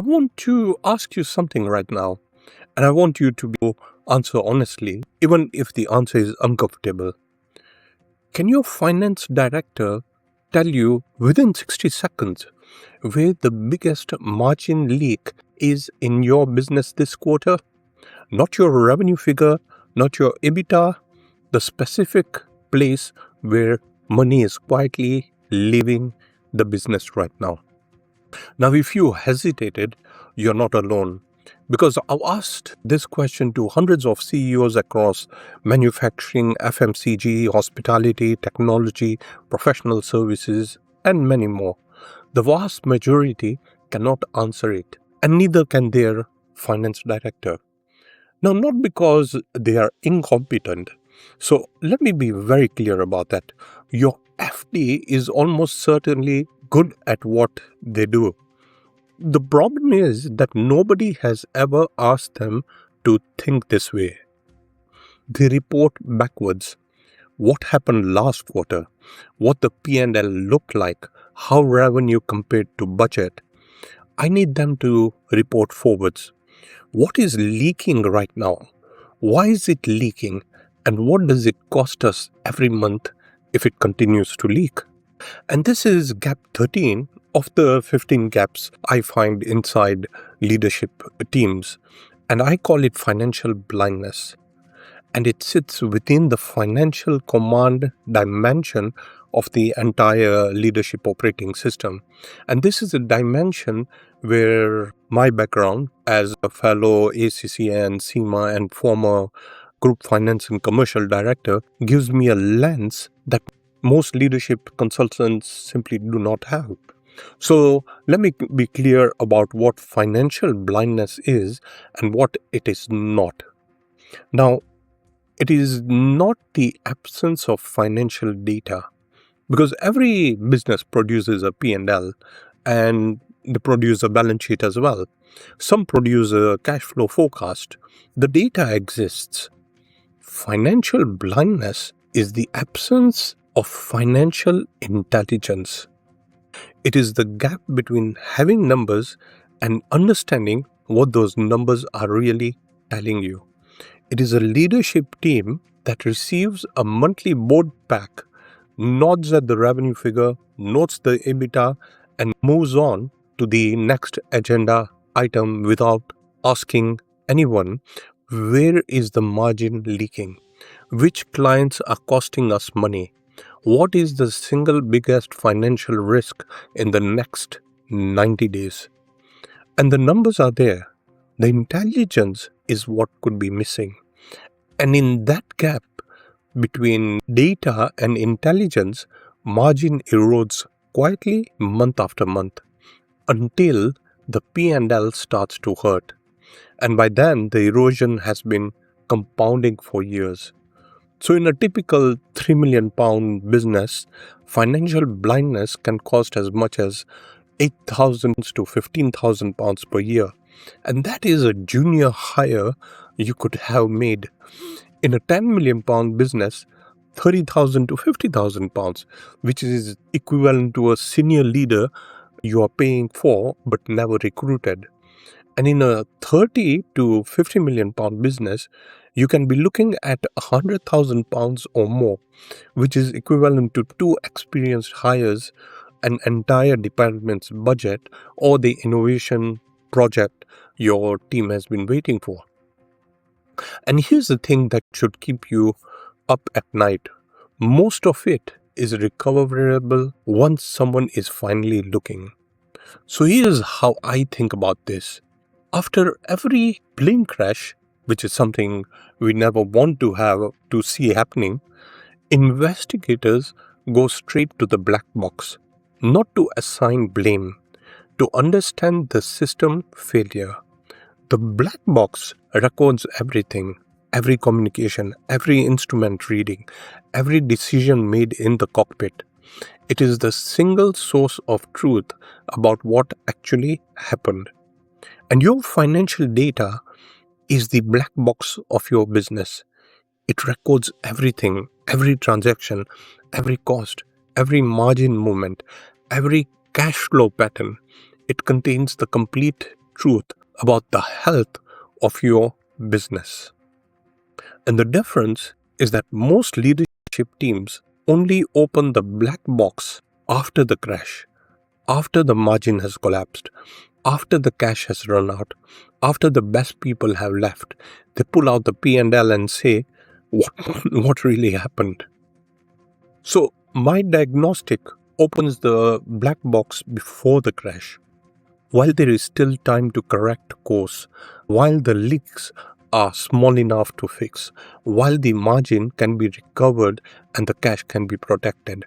want to ask you something right now, and I want you to answer honestly, even if the answer is uncomfortable. Can your finance director tell you within 60 seconds where the biggest margin leak is in your business this quarter? Not your revenue figure, not your EBITDA, the specific place where money is quietly leaving the business right now. Now, if you hesitated, you're not alone. Because I've asked this question to hundreds of CEOs across manufacturing, FMCG, hospitality, technology, professional services, and many more. The vast majority cannot answer it, and neither can their finance director. Now, not because they are incompetent. So let me be very clear about that. Your FD is almost certainly good at what they do. The problem is that nobody has ever asked them to think this way. They report backwards. What happened last quarter? What the P&L looked like? How revenue compared to budget? I need them to report forwards. What is leaking right now? Why is it leaking? And what does it cost us every month if it continues to leak? And this is gap 13 of the 15 gaps I find inside leadership teams. And I call it financial blindness. And it sits within the financial command dimension of the entire leadership operating system. And this is a dimension where my background as a fellow ACCN, CIMA, and former group finance and commercial director gives me a lens that most leadership consultants simply do not have. So let me be clear about what financial blindness is and what it is not. Now, it is not the absence of financial data, because every business produces a P&L and they produce a balance sheet as well. Some produce a cash flow forecast. The data exists. Financial blindness is the absence of financial intelligence. It is the gap between having numbers and understanding what those numbers are really telling you. It is a leadership team that receives a monthly board pack, nods at the revenue figure, notes the EBITDA, and moves on to the next agenda item without asking anyone, where is the margin leaking? Which clients are costing us money? What is the single biggest financial risk in the next 90 days? And the numbers are there. The intelligence is what could be missing. And in that gap between data and intelligence, margin erodes quietly month after month until the P&L starts to hurt. And by then, the erosion has been compounding for years. So in a typical £3 million business, financial blindness can cost as much as £8,000 to £15,000 per year. And that is a junior hire you could have made. In a £10 million business, £30,000 to £50,000, which is equivalent to a senior leader you are paying for but never recruited. And in a £30 to £50 million business, you can be looking at £100,000 or more, which is equivalent to 2 experienced hires, an entire department's budget, or the innovation project your team has been waiting for. And here's the thing that should keep you up at night. Most of it is recoverable once someone is finally looking. So here's how I think about this. After every plane crash, which is something we never want to see happening, investigators go straight to the black box, not to assign blame, to understand the system failure. The black box records everything, every communication, every instrument reading, every decision made in the cockpit. It is the single source of truth about what actually happened. And your financial data is the black box of your business. It records everything, every transaction, every cost, every margin movement, every cash flow pattern. It contains the complete truth about the health of your business. And the difference is that most leadership teams only open the black box after the crash, after the margin has collapsed, after the cash has run out, after the best people have left. They pull out the P&L and say, what really happened? So my diagnostic opens the black box before the crash. While there is still time to correct course, while the leaks are small enough to fix, while the margin can be recovered and the cash can be protected.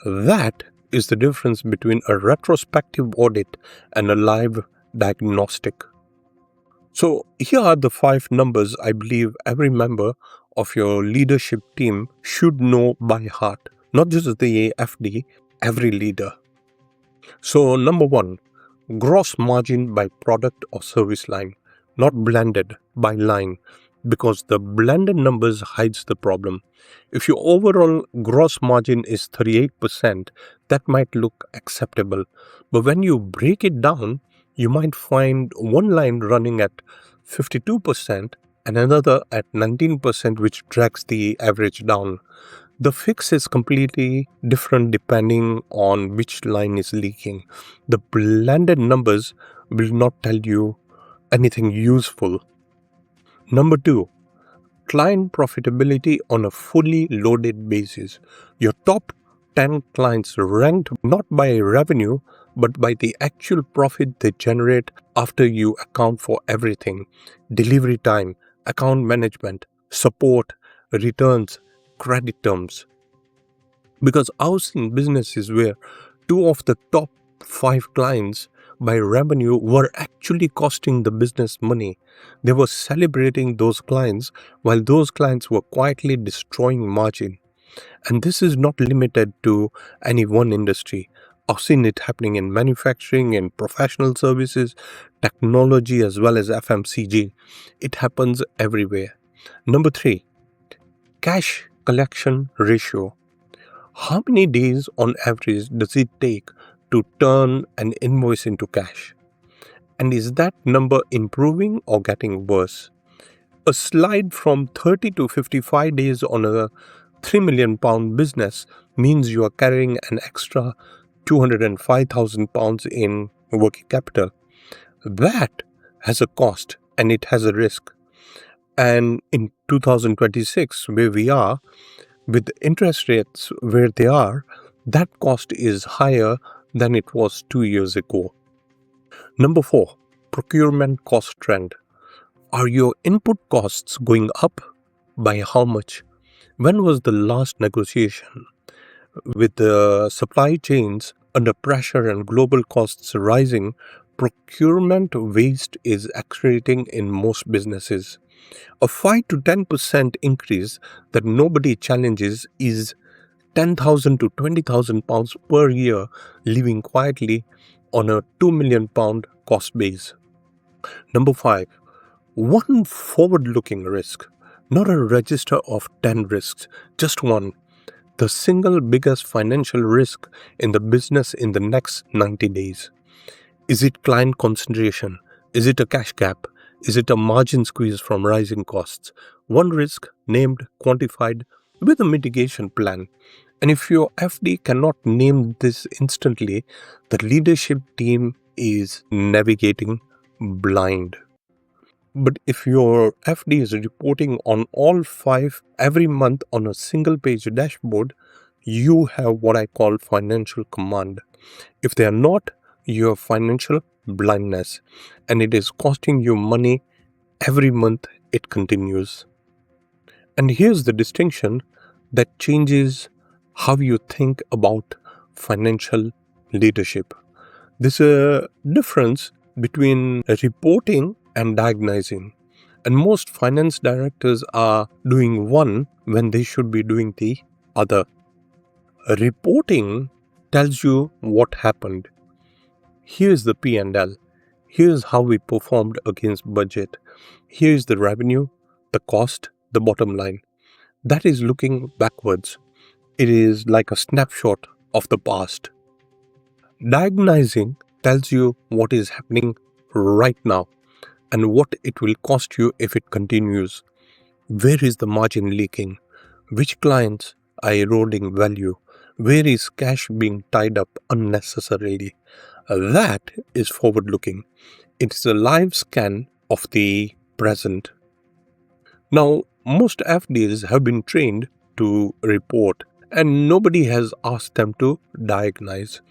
That is the difference between a retrospective audit and a live diagnostic. So here are the 5 numbers I believe every member of your leadership team should know by heart. Not just the FD, every leader. So number 1, gross margin by product or service line, not blended by line, because the blended numbers hides the problem. If your overall gross margin is 38%, that might look acceptable. But when you break it down, you might find one line running at 52% and another at 19%, which drags the average down. The fix is completely different depending on which line is leaking. The blended numbers will not tell you anything useful. Number 2, client profitability on a fully loaded basis. Your top 10 clients ranked not by revenue but by the actual profit they generate after you account for everything: delivery time, account management, support, returns, credit terms. Because I've seen businesses where 2 of the top 5 clients by revenue were actually costing the business money. They were celebrating those clients while those clients were quietly destroying margin. And this is not limited to any one industry. I've seen it happening in manufacturing, in professional services, technology, as well as FMCG. It happens everywhere. Number 3, cash collection ratio. How many days on average does it take to turn an invoice into cash? And is that number improving or getting worse? A slide from 30 to 55 days on a £3 million business means you are carrying an extra £205,000 in working capital. That has a cost and it has a risk. And in 2026, where we are, with interest rates where they are, that cost is higher than it was 2 years ago. Number 4, procurement cost trend. Are your input costs going up? By how much? When was the last negotiation? With the supply chains under pressure and global costs rising, procurement waste is accelerating in most businesses. A 5 to 10% increase that nobody challenges is 10,000 to 20,000 pounds per year living quietly on a £2 million cost base. Number 5, one forward-looking risk, not a register of 10 risks, just one. The single biggest financial risk in the business in the next 90 days. Is it client concentration? Is it a cash gap? Is it a margin squeeze from rising costs? One risk named, quantified, with a mitigation plan. And if your FD cannot name this instantly, the leadership team is navigating blind. But if your FD is reporting on all 5 every month on a single page dashboard, you have what I call financial command. If they are not, you have financial blindness, and it is costing you money every month it continues. And here's the distinction that changes how you think about financial leadership. There's a difference between reporting and diagnosing. And most finance directors are doing one when they should be doing the other. Reporting tells you what happened. Here's the P&L. Here's how we performed against budget. Here's the revenue, the cost, the bottom line. That is looking backwards. It is like a snapshot of the past. Diagnosing tells you what is happening right now and what it will cost you if it continues. Where is the margin leaking? Which clients are eroding value? Where is cash being tied up unnecessarily? That is forward looking. It's a live scan of the present. Now, most FDs have been trained to report, and nobody has asked them to diagnose.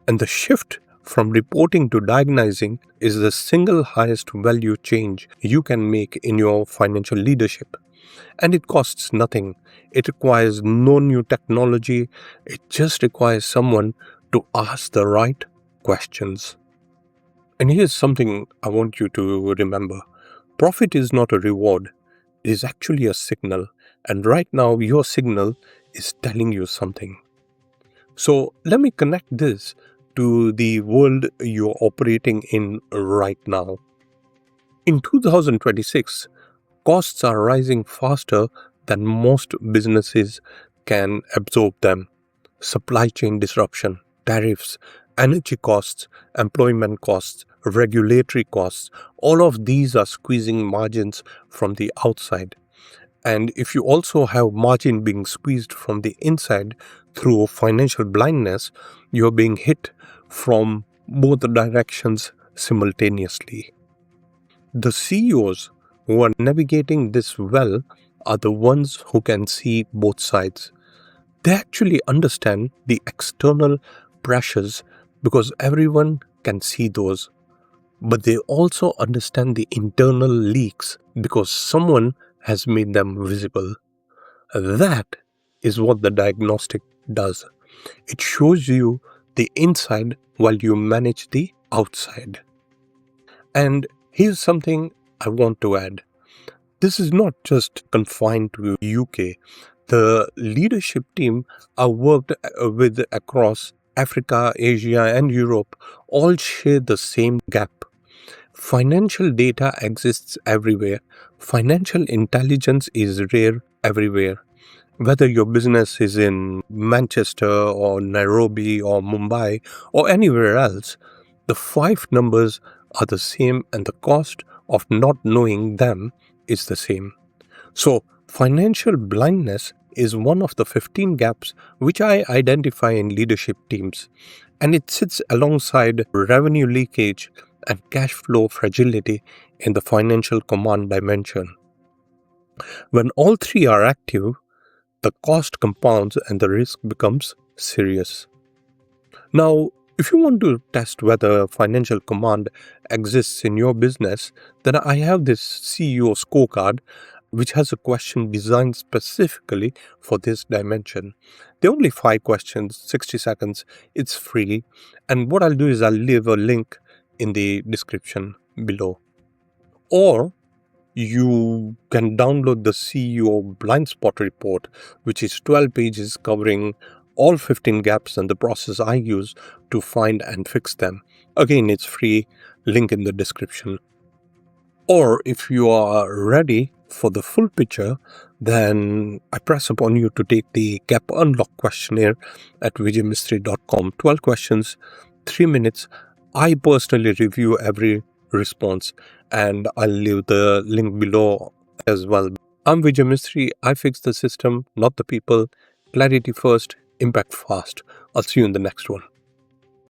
And the shift from reporting to diagnosing is the single highest value change you can make in your financial leadership. And it costs nothing. It requires no new technology. It just requires someone to ask the right questions. And here's something I want you to remember. Profit is not a reward. It is actually a signal. And right now, your signal is telling you something. So let me connect this to the world you're operating in right now. In 2026, costs are rising faster than most businesses can absorb them. Supply chain disruption, tariffs, energy costs, employment costs, regulatory costs, all of these are squeezing margins from the outside. And if you also have margin being squeezed from the inside through financial blindness, you're being hit from both directions simultaneously. The CEOs who are navigating this well are the ones who can see both sides. They actually understand the external pressures because everyone can see those. But they also understand the internal leaks because someone has made them visible. That is what the diagnostic does. It shows you the inside while you manage the outside. And here's something I want to add. This is not just confined to UK. The leadership team I worked with across Africa, Asia, and Europe all share the same gap. Financial data exists everywhere. Financial intelligence is rare everywhere. Whether your business is in Manchester or Nairobi or Mumbai or anywhere else, the 5 numbers are the same and the cost of not knowing them is the same. So, financial blindness is one of the 15 gaps which I identify in leadership teams, and it sits alongside revenue leakage and cash flow fragility in the financial command dimension. When all three are active, the cost compounds and the risk becomes serious. Now, if you want to test whether financial command exists in your business, then I have this CEO scorecard which has a question designed specifically for this dimension. There are only 5 questions, 60 seconds. It's free. And what I'll do is I'll leave a link in the description below. Or you can download the CEO blind spot report, which is 12 pages covering all 15 gaps and the process I use to find and fix them. Again, it's free, link in the description. Or if you are ready for the full picture, then I press upon you to take the Gap Unlock questionnaire at vijay.com. 12 questions, 3 minutes. I personally review every response and I'll leave the link below as well. I'm Vijay Mistri. I fix the system, not the people. Clarity first, impact fast. I'll see you in the next one.